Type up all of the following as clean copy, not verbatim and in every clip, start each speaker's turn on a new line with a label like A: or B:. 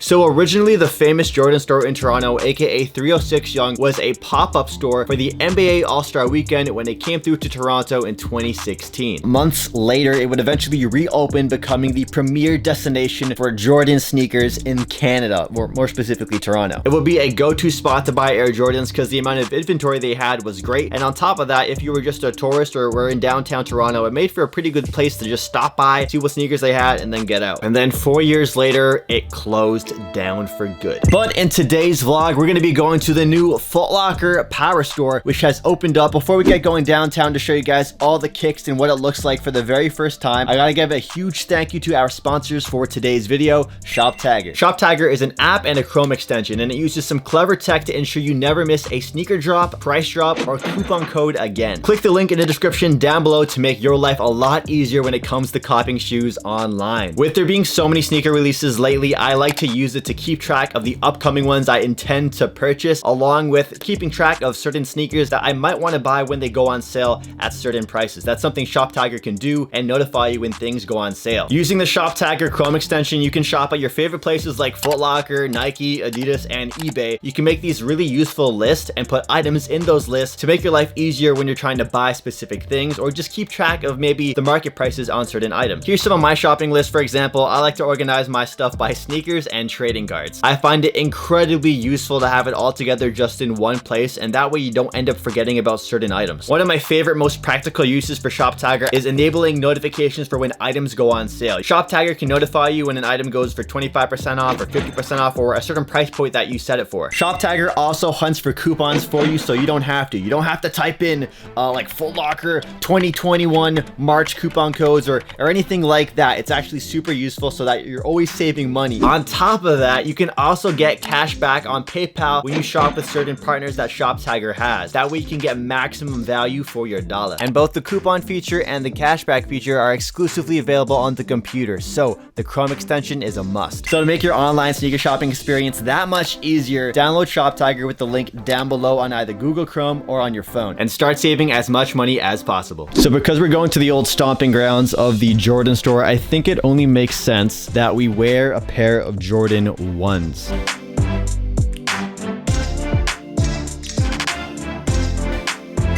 A: So originally the famous Jordan store in Toronto, aka 306 Yonge, was a pop-up store for the NBA All-Star Weekend when it came through to Toronto in 2016. Months later, it would eventually be reopened, becoming the premier destination for Jordan sneakers in Canada, or more specifically Toronto. It would be a go-to spot to buy Air Jordans because the amount of inventory they had was great. And on top of that, if you were just a tourist or were in downtown Toronto, it made for a pretty good place to just stop by, see what sneakers they had, and then get out. And then 4 years later, it closed down for good. But in today's vlog, we're going to be going to the new Foot Locker Powerstore, which has opened up. Before we get going downtown to show you guys all the kicks and what it looks like for the very first time, I gotta give a huge thank you to our sponsors for today's video, ShopTagger. ShopTagger is an app and a Chrome extension, and it uses some clever tech to ensure you never miss a sneaker drop, price drop, or coupon code again. Click the link in the description down below to make your life a lot easier when it comes to copying shoes online. With there being so many sneaker releases lately, I like to use it to keep track of the upcoming ones I intend to purchase, along with keeping track of certain sneakers that I might want to buy when they go on sale at certain prices. That's something ShopTagger can do and notify you when things go on sale. Using the ShopTagger Chrome extension, you can shop at your favorite places like Foot Locker, Nike, Adidas, and eBay. You can make these really useful lists and put items in those lists to make your life easier when you're trying to buy specific things, or just keep track of maybe the market prices on certain items. Here's some of my shopping lists. For example, I like to organize my stuff by sneakers and trading cards. I find it incredibly useful to have it all together just in one place, and that way you don't end up forgetting about certain items. One of my favorite, most practical uses for ShopTagger is enabling notifications for when items go on sale. ShopTagger can notify you when an item goes for 25% off or 50% off or a certain price point that you set it for. ShopTagger also hunts for coupons for you, so you don't have to. You don't have to type in like Foot Locker 2021 March coupon codes or anything like that. It's actually super useful so that you're always saving money. On top of that, you can also get cash back on PayPal when you shop with certain partners that ShopTagger has. That way you can get maximum value for your dollar. And both the coupon feature and the cashback feature are exclusively available on the computer, so the Chrome extension is a must. So to make your online sneaker shopping experience that much easier, download ShopTagger with the link down below on either Google Chrome or on your phone, and start saving as much money as possible. So because we're going to the old stomping grounds of the Jordan store, I think it only makes sense that we wear a pair of Jordan 1s.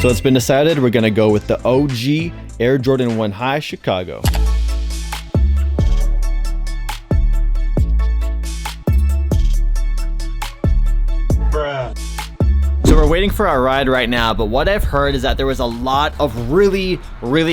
A: So it's been decided we're gonna go with the OG Air Jordan 1 High Chicago. So we're waiting for our ride right now, but what I've heard is that there was a lot of really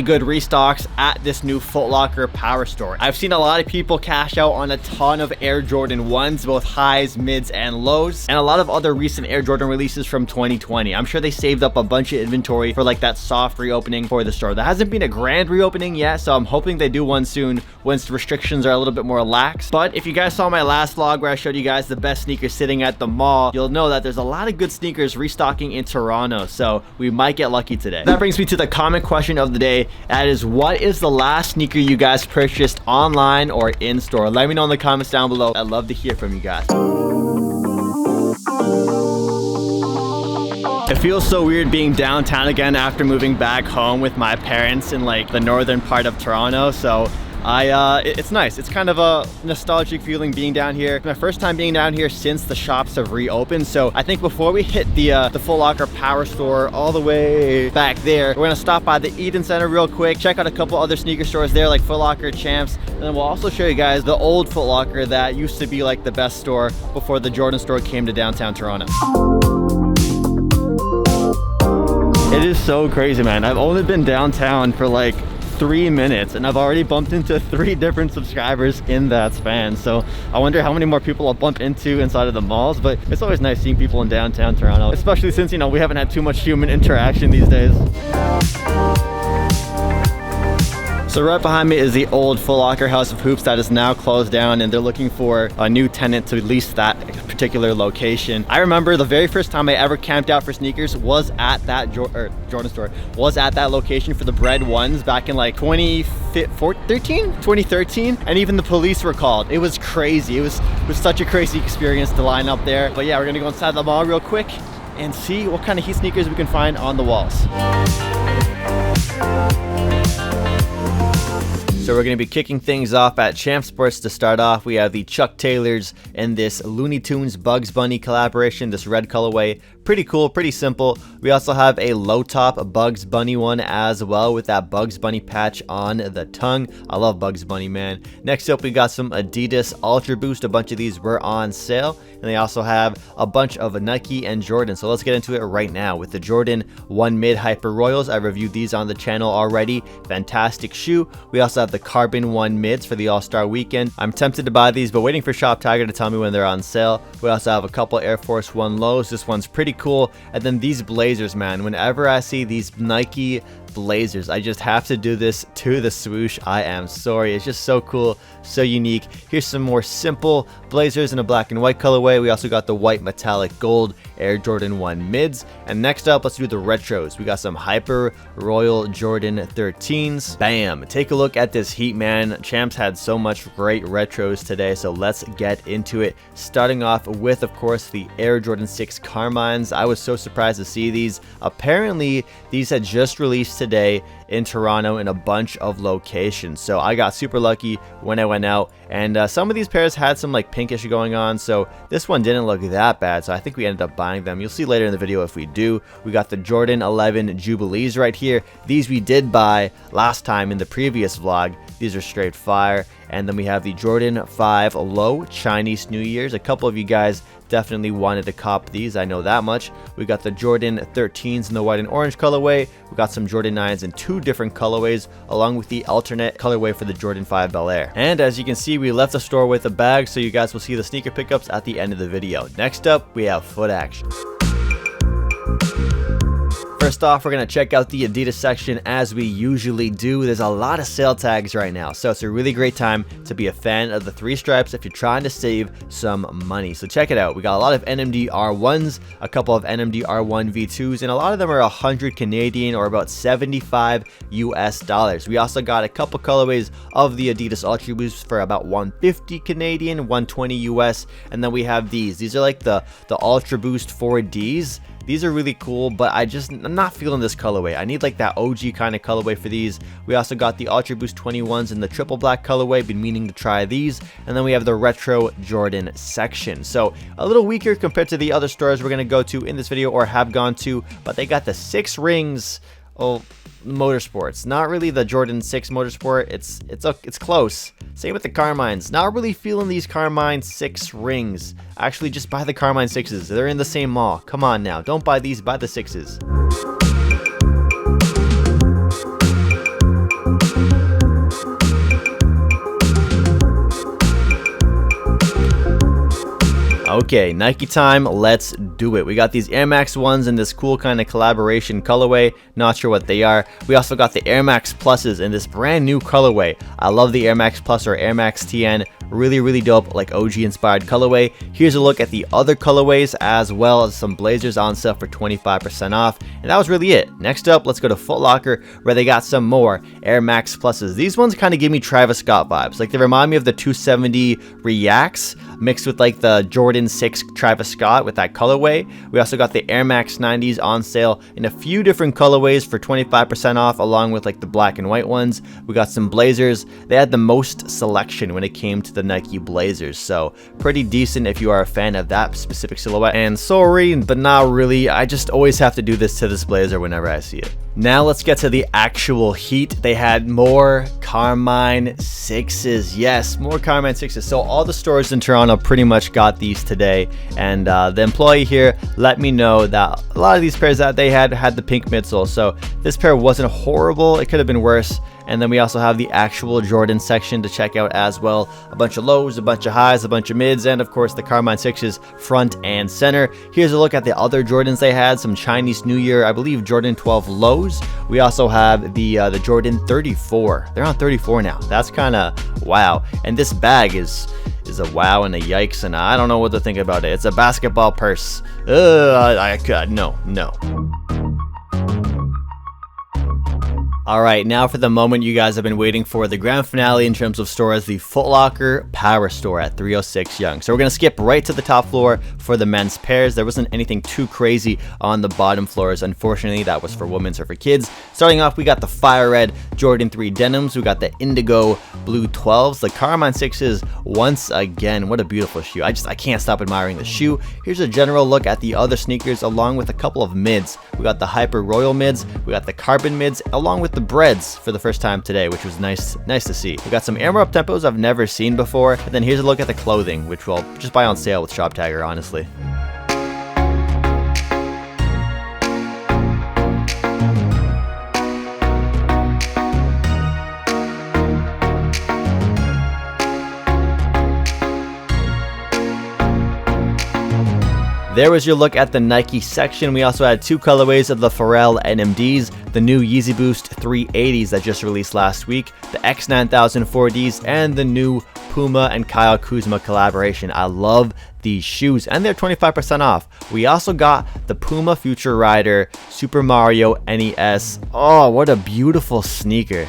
A: good restocks at this new Foot Locker Powerstore. I've seen a lot of people cash out on a ton of Air Jordan 1s, both highs, mids, and lows, and a lot of other recent Air Jordan releases from 2020. I'm sure they saved up a bunch of inventory for like that soft reopening for the store. There hasn't been a grand reopening yet, so I'm hoping they do one soon once restrictions are a little bit more lax. But if you guys saw my last vlog where I showed you guys the best sneakers sitting at the mall, you'll know that there's a lot of good sneakers restocking in Toronto, so we might get lucky today. That brings me to the comment question of the day. That is, what is the last sneaker you guys purchased online or in store? Let me know in the comments down below. I'd love to hear from you guys. It feels so weird being downtown again after moving back home with my parents in like the northern part of Toronto, so it's nice. It's kind of a nostalgic feeling being down here. It's my first time being down here since the shops have reopened. So I think before we hit the Foot Locker Powerstore all the way back there, we're gonna stop by the Eden Center real quick, check out a couple other sneaker stores there like Foot Locker, Champs, and then we'll also show you guys the old Foot Locker that used to be like the best store before the Jordan store came to downtown Toronto. It is so crazy, man. I've only been downtown for like 3 minutes and I've already bumped into 3 different subscribers in that span. So I wonder how many more people I'll bump into inside of the malls, but it's always nice seeing people in downtown Toronto, especially since, you know, we haven't had too much human interaction these days. So right behind me is the old Foot Locker House of Hoops that is now closed down, and they're looking for a new tenant to lease that particular location. I remember the very first time I ever camped out for sneakers was at that Jordan store, was at that location for the Bread Ones back in like 2013, and even the police were called. It was crazy. It was such a crazy experience to line up there. But yeah, we're gonna go inside the mall real quick and see what kind of heat sneakers we can find on the walls. So So we're going to be kicking things off at Champ Sports. To start off, we have the Chuck Taylors in this Looney Tunes Bugs Bunny collaboration, this red colorway. Pretty cool, pretty simple. We also have a low top Bugs Bunny one as well with that Bugs Bunny patch on the tongue. I love Bugs Bunny, man. Next up, we got some Adidas Ultra Boost. A bunch of these were on sale. And they also have a bunch of Nike and Jordan. So let's get into it right now with the Jordan 1 Mid Hyper Royals. I reviewed these on the channel already. Fantastic shoe. We also have the Carbon 1 Mids for the All-Star Weekend. I'm tempted to buy these, but waiting for Shop Tiger to tell me when they're on sale. We also have a couple Air Force 1 lows. This one's pretty cool. And then these Blazers, man. Whenever I see these Nike Blazers, I just have to do this to the swoosh. I am sorry. It's just so cool, so unique. Here's some more simple Blazers in a black and white colorway. We also got the white metallic gold Air Jordan 1 Mids. And next up, let's do the retros. We got some Hyper Royal Jordan 13s. Bam! Take a look at this heat, man. Champs had so much great retros today, so let's get into it. Starting off with, of course, the Air Jordan 6 Carmines. I was so surprised to see these. Apparently, these had just released today in Toronto in a bunch of locations, so I got super lucky when I went out, and some of these pairs had some like pinkish going on, so this one didn't look that bad, so I think we ended up buying them. You'll see later in the video if we do. We got the Jordan 11 Jubilees right here. These we did buy last time in the previous vlog. These are straight fire. And then we have the Jordan 5 Low Chinese New Year's. A couple of you guys definitely wanted to cop these, I know that much. We got the Jordan 13s in the white and orange colorway. We got some Jordan 9s in 2 different colorways, along with the alternate colorway for the Jordan 5 Bel Air. And as you can see, we left the store with a bag, so you guys will see the sneaker pickups at the end of the video. Next up, we have foot action. First off, we're going to check out the Adidas section as we usually do. There's a lot of sale tags right now, so it's a really great time to be a fan of the 3 stripes if you're trying to save some money. So check it out. We got a lot of NMD R1s, a couple of NMD R1 V2s, and a lot of them are 100 Canadian or about 75 US dollars. We also got a couple colorways of the Adidas Ultra Boost for about 150 Canadian, 120 US, and then we have these. These are like the Ultra Boost 4Ds. These are really cool, but I'm not feeling this colorway. I need like that OG kind of colorway for these. We also got the Ultra Boost 21s in the triple black colorway. Been meaning to try these. And then we have the retro Jordan section. So a little weaker compared to the other stores we're going to go to in this video or have gone to, but they got the 6 rings. Oh, motorsports, not really the Jordan 6 motorsport. It's close. Same with the Carmines. Not really feeling these Carmine 6 rings. Actually, just buy the Carmine 6s. They're in the same mall. Come on now, don't buy these, buy the 6s. Okay, Nike time, let's do it. We got these Air Max 1s in this cool kind of collaboration colorway. Not sure what they are. We also got the Air Max Pluses in this brand new colorway. I love the Air Max Plus or Air Max TN. Really dope, like OG inspired colorway. Here's a look at the other colorways as well as some Blazers on sale for 25% off. And that was really it. Next up, let's go to Foot Locker where they got some more Air Max Pluses. These ones kind of give me Travis Scott vibes. Like they remind me of the 270 Reacts mixed with like the Jordan 6 Travis Scott with that colorway. We also got the Air Max 90s on sale in a few different colorways for 25% off, along with like the black and white ones. We got some Blazers. They had the most selection when it came to the Nike Blazers, so pretty decent if you are a fan of that specific silhouette. And sorry, but not really. I just always have to do this to this Blazer whenever I see it. Now let's get to the actual heat. They had more Carmine 6s. Yes, more Carmine 6s. So all the stores in Toronto pretty much got these today, and the employee here let me know that a lot of these pairs that they had the pink midsole, so this pair wasn't horrible. It could have been worse. And then we also have the actual Jordan section to check out as well. A bunch of lows, a bunch of highs, a bunch of mids, and of course the Carmine 6s front and center. Here's a look at the other Jordans they had. Some Chinese New Year, I believe Jordan 12 lows. We also have the Jordan 34. They're on 34 now. That's kind of wow. And this bag is a wow and a yikes, and I don't know what to think about it. It's a basketball purse. No. All right, now for the moment you guys have been waiting for, the grand finale in terms of stores, the Foot Locker Powerstore at 306 Yonge. So we're gonna skip right to the top floor for the men's pairs. There wasn't anything too crazy on the bottom floors. Unfortunately, that was for women's or for kids. Starting off, we got the fire red Jordan 3 denims. We got the indigo blue 12s, the Carmine 6s once again. What a beautiful shoe. I can't stop admiring the shoe. Here's a general look at the other sneakers along with a couple of mids. We got the Hyper Royal mids, we got the Carbon mids, along with the breads for the first time today, which was nice to see. We got some Air Up Tempos I've never seen before, and then here's a look at the clothing, which we'll just buy on sale with Shop Tagger, honestly. There was your look at the Nike section. We also had two colorways of the Pharrell NMDs, the new Yeezy Boost 380s that just released last week, the X9000 4Ds, and the new Puma and Kyle Kuzma collaboration. I love these shoes, and they're 25% off. We also got the Puma Future Rider Super Mario NES. Oh, what a beautiful sneaker.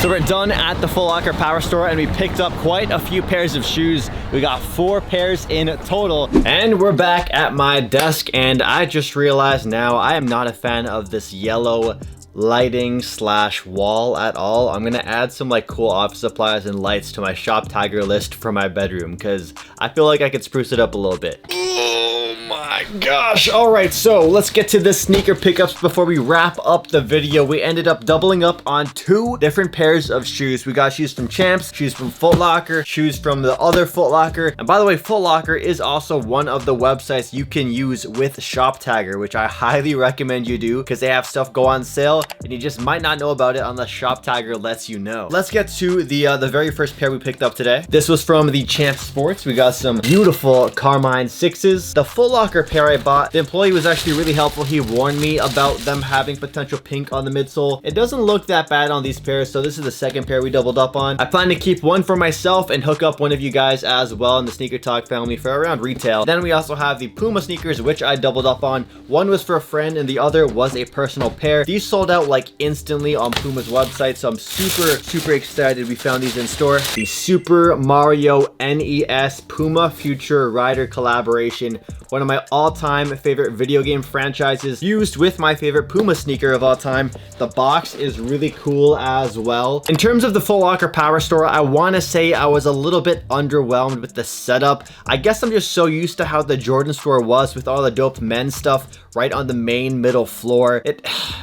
A: So we're done at the Foot Locker Powerstore and we picked up quite a few pairs of shoes. We got 4 pairs in total, and we're back at my desk, and I just realized now I am not a fan of this yellow lighting slash wall at all. I'm gonna add some like cool office supplies and lights to my Shop Tagger list for my bedroom because I feel like I could spruce it up a little bit. Oh my gosh. All right, so let's get to the sneaker pickups before we wrap up the video. We ended up doubling up on 2 different pairs of shoes. We got shoes from Champs, shoes from Foot Locker, shoes from the other Foot Locker. And by the way, Foot Locker is also one of the websites you can use with Shop Tagger, which I highly recommend you do because they have stuff go on sale and you just might not know about it unless Shop Tagger lets you know. Let's get to the very first pair we picked up today. This was from the Champs Sports. We got some beautiful Carmine 6s. The Foot Locker pair I bought, the employee was actually really helpful. He warned me about them having potential pink on the midsole. It doesn't look that bad on these pairs, so this is the second pair we doubled up on. I plan to keep one for myself and hook up one of you guys as well in the SneakerTalk family for around retail. Then we also have the Puma sneakers, which I doubled up on. One was for a friend and the other was a personal pair. These sold out like instantly on Puma's website, so I'm super excited we found these in store. The Super Mario NES Puma Future Rider collaboration, one of my all-time favorite video game franchises, used with my favorite Puma sneaker of all time. The box is really cool as well. In terms of the Foot Locker Powerstore, I want to say I was a little bit underwhelmed with the setup. I guess I'm just so used to how the Jordan store was with all the dope men's stuff right on the main middle floor.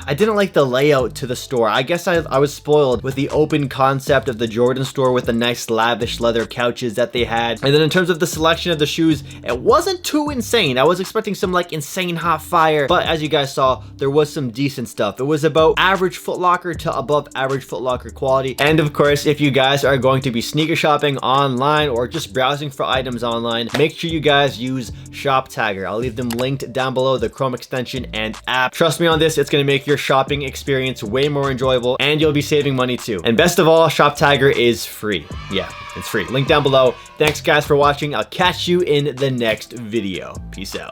A: I didn't like the layout to the store. I guess I was spoiled with the open concept of the Jordan store with the nice lavish leather couches that they had. And then in terms of the selection of the shoes, it wasn't too insane. I was expecting some like insane hot fire, but as you guys saw, there was some decent stuff. It was about average Foot Locker to above average Foot Locker quality. And of course, if you guys are going to be sneaker shopping online or just browsing for items online, make sure you guys use Shop Tagger. I'll leave them linked down below, the Chrome extension and app. Trust me on this, it's going to make your shopping experience way more enjoyable and you'll be saving money too. And best of all, Shop Tagger is free. Yeah, it's free. Link down below. Thanks guys for watching. I'll catch you in the next video. Peace out.